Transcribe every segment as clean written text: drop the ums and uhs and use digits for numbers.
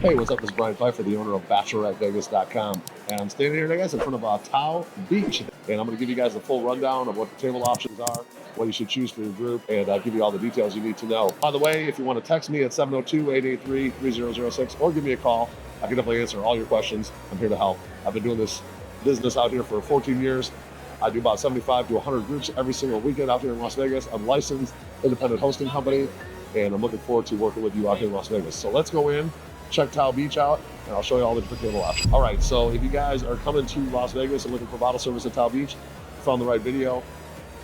Hey, what's up? This is Brian Pfeiffer, the owner of BacheloretteVegas.com. And I'm standing here, guys, in front of TAO Beach. And I'm going to give you guys a full rundown of what the table options are, what you should choose for your group, and I'll give you all the details you need to know. By the way, if you want to text me at 702-883-3006 or give me a call, I can definitely answer all your questions. I'm here to help. I've been doing this business out here for 14 years. I do about 75 to 100 groups every single weekend out here in Las Vegas. I'm a licensed independent hosting company, and I'm looking forward to working with you out here in Las Vegas. So let's go in, check TAO Beach out, and I'll show you all the different table options. All right, so if you guys are coming to Las Vegas and looking for bottle service at TAO Beach, you found the right video.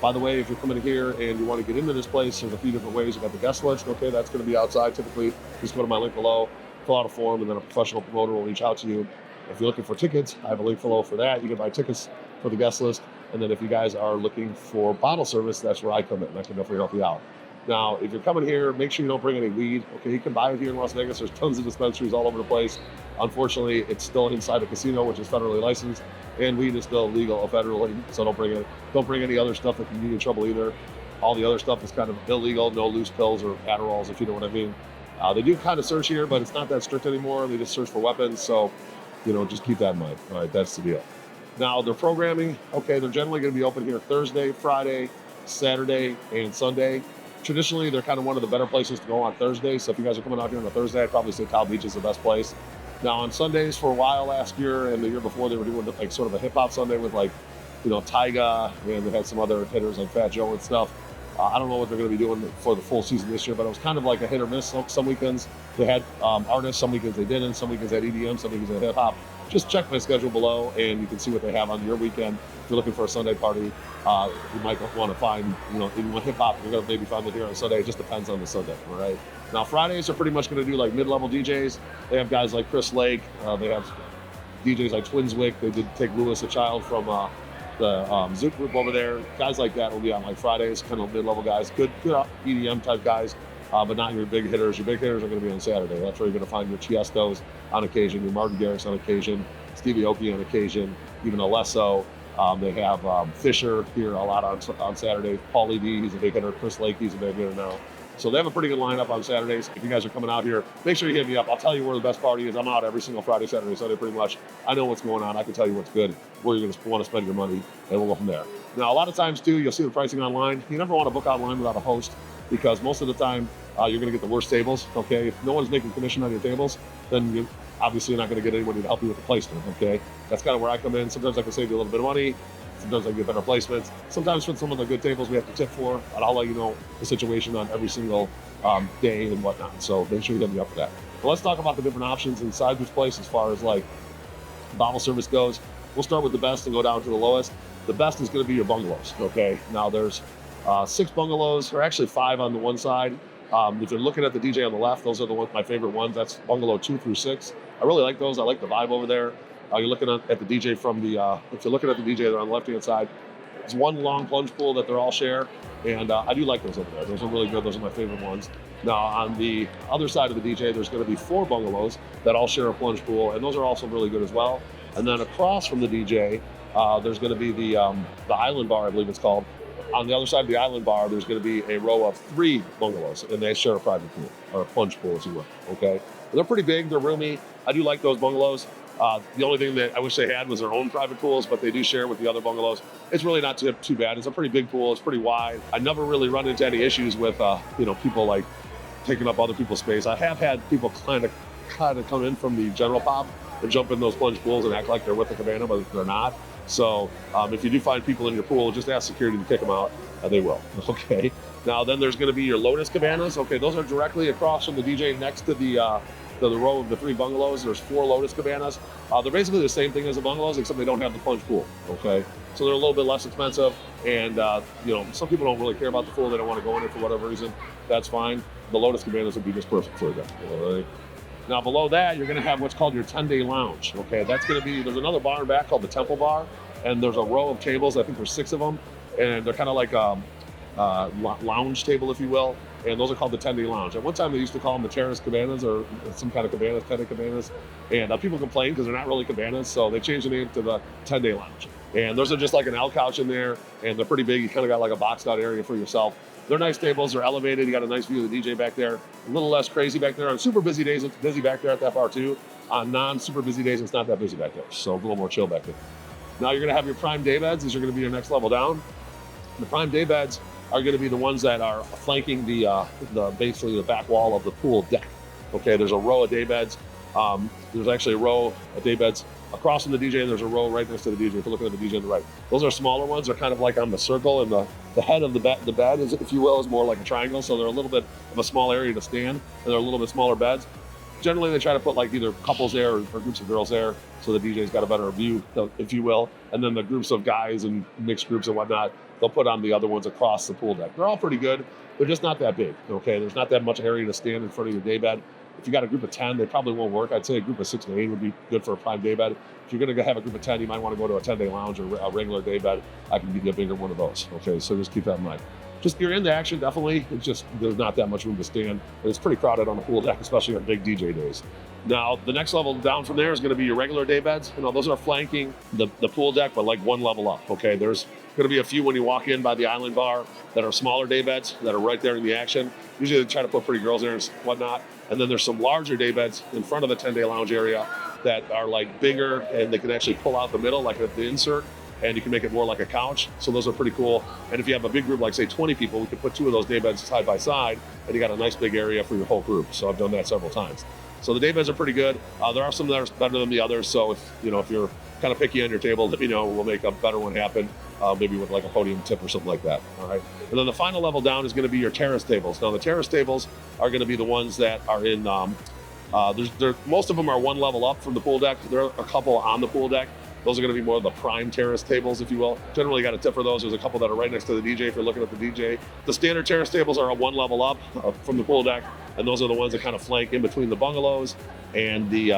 By the way, if you're coming here and you want to get into this place, there's a few different ways. You've got the guest list, okay, that's going to be outside typically. Just go to my link below, fill out a form, and then a professional promoter will reach out to you. If you're looking for tickets, I have a link below for that. You can buy tickets for the guest list. And then if you guys are looking for bottle service, that's where I come in. I can definitely help you out. Now, if you're coming here, make sure you don't bring any weed. Okay, you can buy it here in Las Vegas. There's tons of dispensaries all over the place. Unfortunately, it's still inside the casino, which is federally licensed, and weed is still legal federally. So don't bring it. Don't bring any other stuff that can get you in trouble either. All the other stuff is kind of illegal. No loose pills or Adderalls, if you know what I mean. They do kind of search here, but it's not that strict anymore. They just search for weapons. So, just keep that in mind. All right, that's the deal. Now, their programming, okay, they're generally going to be open here Thursday, Friday, Saturday, and Sunday. Traditionally, they're kind of one of the better places to go on Thursday. So if you guys are coming out here on a Thursday, I'd probably say TAO Beach is the best place. Now, on Sundays, for a while last year and the year before, they were doing like sort of a hip-hop Sunday with like, Tyga, and they had some other hitters like Fat Joe and stuff. I don't know what they're going to be doing for the full season this year, but it was kind of like a hit or miss. Some weekends they had artists, some weekends they didn't, some weekends they had EDM, some weekends they had hip-hop. Just check my schedule below and you can see what they have on your weekend. If you're looking for a Sunday party, you might want to find, if you want hip-hop, you're going to maybe find it here on Sunday. It just depends on the Sunday, all right? Now, Fridays are pretty much going to do like mid-level DJs. They have guys like Chris Lake. They have DJs like Twinswick. They did take Lewis, a child from the Zoot group over there. Guys like that will be on like Fridays, kind of mid-level guys. Good EDM type guys, but not your big hitters. Your big hitters are going to be on Saturday. That's where you're going to find your Tiestos on occasion, your Martin Garrix on occasion, Stevie Aoki on occasion, even Alesso. They have Fisher here a lot on Saturdays. Paulie D, he's a big hitter. Chris Lake, he's a big hitter now. So they have a pretty good lineup on Saturdays. If you guys are coming out here, make sure you hit me up. I'll tell you where the best party is. I'm out every single Friday, Saturday, Sunday pretty much. I know what's going on. I can tell you what's good, where you're going to want to spend your money, and we'll go from there. Now, a lot of times, too, you'll see the pricing online. You never want to book online without a host because most of the time, you're going to get the worst tables, okay? If no one's making commission on your tables, then you're obviously not going to get anybody to help you with the placement, okay? That's kind of where I come in. Sometimes I can save you a little bit of money. Sometimes I get better placements. Sometimes for some of the good tables we have to tip for, and I'll let you know the situation on every single day and whatnot. So make sure you hit me up for that. But let's talk about the different options inside this place as far as like bottle service goes. We'll start with the best and go down to the lowest. The best is going to be your bungalows, okay? Now there's 6 bungalows, or actually 5 on the one side. If you're looking at the DJ on the left, those are my favorite ones. That's bungalow 2 through 6. I really like those. I like the vibe over there. You're looking at the DJ from the, if you're looking at the DJ, they're on the left-hand side. There's one long plunge pool that they're all share, and I do like those over there. Those are really good. Those are my favorite ones. Now, on the other side of the DJ, there's going to be 4 bungalows that all share a plunge pool, and those are also really good as well. And then across from the DJ, there's going to be the Island Bar, I believe it's called. On the other side of the Island Bar, there's going to be a row of 3 bungalows, and they share a private pool, or a plunge pool, as you will, okay? And they're pretty big. They're roomy. I do like those bungalows. The only thing that I wish they had was their own private pools, but they do share with the other bungalows. It's really not too bad. It's a pretty big pool. It's pretty wide. I never really run into any issues with, people like taking up other people's space. I have had people kind of come in from the general pop and jump in those plunge pools and act like they're with the cabana, but they're not. So if you do find people in your pool, just ask security to kick them out, and they will. Okay. Now then, there's going to be your Lotus cabanas. Okay, those are directly across from the DJ, next to the row of the 3 bungalows. There's 4 Lotus cabanas. They're basically the same thing as the bungalows, except they don't have the plunge pool. Okay, so they're a little bit less expensive, and some people don't really care about the pool. They don't want to go in it for whatever reason. That's fine. The Lotus cabanas would be just perfect for them. All right. Now below that, you're going to have what's called your 10-day lounge. Okay, that's going to be, there's another bar in back called the Temple Bar, and there's a row of tables. I think there's 6 of them, and they're kind of like lounge table, if you will. And those are called the 10-day lounge. At one time, they used to call them the terrace cabanas or some kind of cabanas, 10-day cabanas. And people complain because they're not really cabanas, so they changed the name to the 10-day lounge. And those are just like an L couch in there, and they're pretty big. You kind of got like a boxed out area for yourself. They're nice tables. They're elevated. You got a nice view of the DJ back there. A little less crazy back there. On super busy days, it's busy back there at that bar too. On non-super busy days, it's not that busy back there. So a little more chill back there. Now you're going to have your prime day beds. These are going to be your next level down. The prime day beds are going to be the ones that are flanking the basically the back wall of the pool deck. Okay, there's a row of day beds. There's actually a row of day beds across from the DJ, and there's a row right next to the DJ. If you're looking at the DJ on the right, those are smaller ones. They're kind of like on the circle, and the head of the bed is, if you will, is more like a triangle. So they're a little bit of a small area to stand, and they're a little bit smaller beds. Generally, they try to put like either couples there or groups of girls there, so the DJ's got a better view, if you will. And then the groups of guys and mixed groups and whatnot, they'll put on the other ones across the pool deck. They're all pretty good. They're just not that big. Okay, there's not that much area to stand in front of your day bed. If you got a group of 10, they probably won't work. I'd say a group of 6 to 8 would be good for a prime day bed. If you're going to have a group of 10, you might want to go to a 10-day lounge or a regular day bed. I can give you a bigger one of those. Okay, so just keep that in mind. Just you're in the action, definitely. It's just there's not that much room to stand, and it's pretty crowded on the pool deck, especially on big DJ days. Now, the next level down from there is going to be your regular day beds. You know, those are flanking the pool deck, but like one level up. Okay, there's going to be a few when you walk in by the island bar that are smaller day beds that are right there in the action. Usually they try to put pretty girls there and whatnot. And then there's some larger day beds in front of the 10-day lounge area that are like bigger, and they can actually pull out the middle like the insert, and you can make it more like a couch. So those are pretty cool. And if you have a big group, like say 20 people, we could put 2 of those day beds side by side, and you got a nice big area for your whole group. So I've done that several times. So the day beds are pretty good. There are some that are better than the others. So if you're kind of picky on your table, let me know. We'll make a better one happen, maybe with like a podium tip or something like that. All right. And then the final level down is going to be your terrace tables. Now the terrace tables are going to be the ones that are in. Most of them are one level up from the pool deck. There are a couple on the pool deck. Those are going to be more of the prime terrace tables, if you will. Generally, got a tip for those. There's a couple that are right next to the DJ if you're looking at the DJ. The standard terrace tables are a one level up from the pool deck, and those are the ones that kind of flank in between the bungalows and the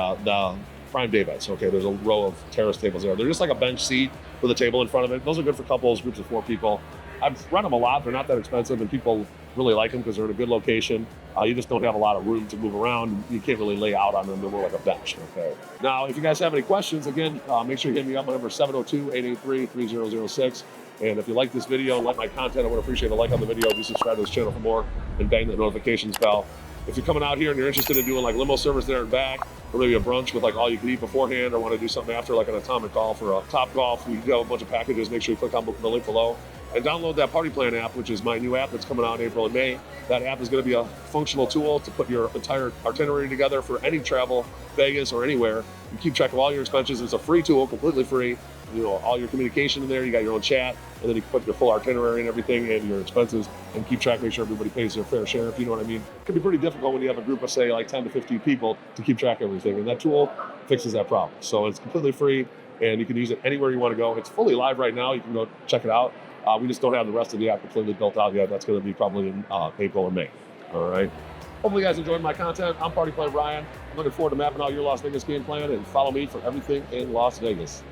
prime day beds. Okay, there's a row of terrace tables there. They're just like a bench seat with a table in front of it. Those are good for couples, groups of 4 people. I've run them a lot. They're not that expensive, and people really like them because they're in a good location. You just don't have a lot of room to move around. You can't really lay out on them. They're more like a bench. Okay. Now, if you guys have any questions, again, make sure you hit me up. My number is 702-883-3006. And if you like this video and like my content, I would appreciate a like on the video. Do subscribe to this channel for more, and bang that notifications bell. If you're coming out here and you're interested in doing like limo service there and back, or maybe a brunch with like all you can eat beforehand, or want to do something after, like an atomic golf or a top golf, we do have a bunch of packages. Make sure you click on the link below and download that Party Plan app, which is my new app that's coming out in April and May. That app is going to be a functional tool to put your entire itinerary together for any travel, Vegas or anywhere. You keep track of all your expenses. It's a free tool, completely free. You know, all your communication in there. You got your own chat, and then you can put your full itinerary and everything and your expenses, and keep track, make sure everybody pays their fair share, if you know what I mean. It can be pretty difficult when you have a group of, say, like 10 to 15 people to keep track of everything, and that tool fixes that problem. So it's completely free, and you can use it anywhere you want to go. It's fully live right now. You can go check it out. We just don't have the rest of the app completely built out yet. That's going to be probably in April or May. All right. Hopefully you guys enjoyed my content. I'm Party Plan Brian. I'm looking forward to mapping out your Las Vegas game plan, and follow me for everything in Las Vegas.